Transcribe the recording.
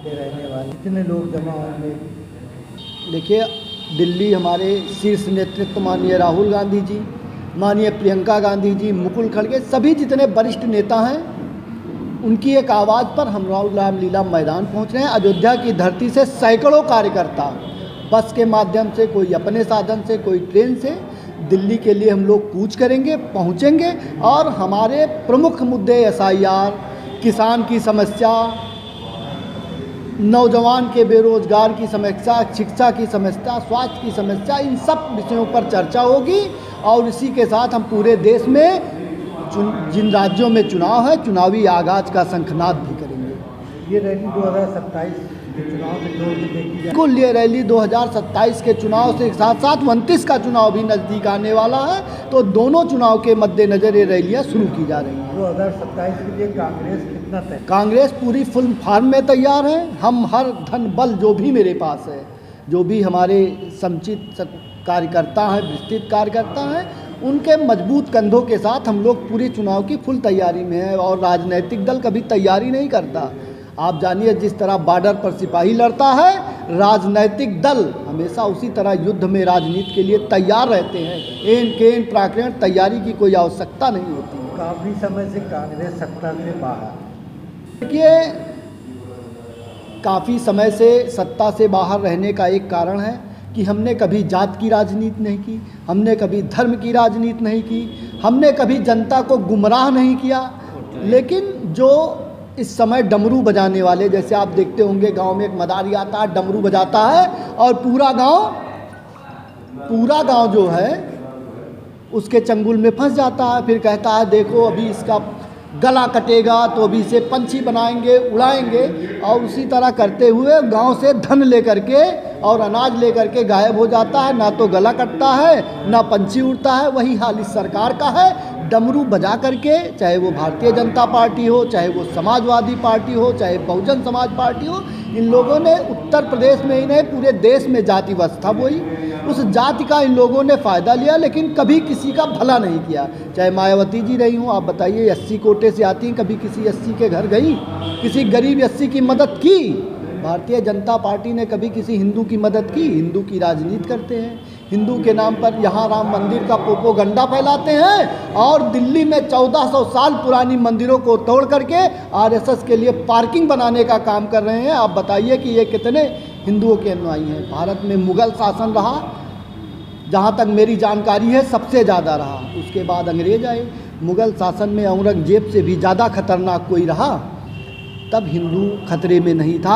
के रहने वाले कितने लोग जमा होंगे? देखिए, दिल्ली हमारे शीर्ष नेतृत्व माननीय राहुल गांधी जी, माननीय प्रियंका गांधी जी, मुकुल खड़गे, सभी जितने वरिष्ठ नेता हैं, उनकी एक आवाज़ पर हम रामलीला मैदान पहुंच रहे हैं। अयोध्या की धरती से सैकड़ों कार्यकर्ता बस के माध्यम से, कोई अपने साधन से, कोई ट्रेन से दिल्ली के लिए हम लोग कूच करेंगे, पहुंचेंगे और हमारे प्रमुख मुद्दे SIR, किसान की समस्या, नौजवान के बेरोजगार की समस्या, शिक्षा की समस्या, स्वास्थ्य की समस्या, इन सब विषयों पर चर्चा होगी। और इसी के साथ हम पूरे देश में जिन राज्यों में चुनाव है, चुनावी आगाज़ का शंखनाद भी करेंगे। ये रैली 2027 के चुनाव से जोड़ के देखी जाए। बिल्कुल, ये रैली 2027 के चुनाव से साथ साथ 29 का चुनाव भी नज़दीक आने वाला है, तो दोनों चुनाव के मद्देनज़र ये रैलियाँ शुरू की जा रही हैं। 2027 के लिए कांग्रेस कितना तय? कांग्रेस पूरी फुल फार्म में तैयार है। हम हर धन बल जो भी मेरे पास है, जो भी हमारे समुचित कार्यकर्ता हैं, विस्तृत कार्यकर्ता हैं, उनके मजबूत कंधों के साथ हम लोग पूरे चुनाव की फुल तैयारी में हैं। और राजनीतिक दल कभी तैयारी नहीं करता। आप जानिए, जिस तरह बॉर्डर पर सिपाही लड़ता है, राजनीतिक दल हमेशा उसी तरह युद्ध में राजनीति के लिए तैयार रहते हैं। एन केन प्राकरण तैयारी की कोई आवश्यकता नहीं होती। काफ़ी समय से कांग्रेस सत्ता से बाहर। देखिए, काफ़ी समय से सत्ता से बाहर रहने का एक कारण है कि हमने कभी जात की राजनीति नहीं की, हमने कभी धर्म की राजनीति नहीं की, हमने कभी जनता को गुमराह नहीं किया। लेकिन जो इस समय डमरू बजाने वाले, जैसे आप देखते होंगे गांव में एक मदारी आता है, डमरू बजाता है और पूरा गांव जो है उसके चंगुल में फंस जाता है। फिर कहता है देखो अभी इसका गला कटेगा तो अभी इसे पंछी बनाएंगे, उड़ाएंगे। और उसी तरह करते हुए गांव से धन लेकर के और अनाज लेकर के गायब हो जाता है। ना तो गला कटता है, ना पंछी उड़ता है। वही हाल इस सरकार का है। डमरू बजा करके, चाहे वो भारतीय जनता पार्टी हो, चाहे वो समाजवादी पार्टी हो, चाहे बहुजन समाज पार्टी हो, इन लोगों ने उत्तर प्रदेश में ही नहीं पूरे देश में जाति व्यवस्था बोई। उस जाति का इन लोगों ने फ़ायदा लिया, लेकिन कभी किसी का भला नहीं किया। चाहे मायावती जी रही हूँ, आप बताइए, 80 कोटे से आती हैं, कभी किसी 80 के घर गई, किसी गरीब 80 की मदद की? भारतीय जनता पार्टी ने कभी किसी हिंदू की मदद की? हिंदू की राजनीति करते हैं, हिंदू के नाम पर यहाँ राम मंदिर का प्रोपोगंडा फैलाते हैं और दिल्ली में 1400 साल पुरानी मंदिरों को तोड़ करके RSS के लिए पार्किंग बनाने का काम कर रहे हैं। आप बताइए कि ये कितने हिंदुओं के अनुयायी हैं? भारत में मुग़ल शासन रहा, जहाँ तक मेरी जानकारी है सबसे ज़्यादा रहा। उसके बाद अंग्रेज आए। मुग़ल शासन में औरंगजेब से भी ज़्यादा खतरनाक कोई रहा? तब हिंदू खतरे में नहीं था।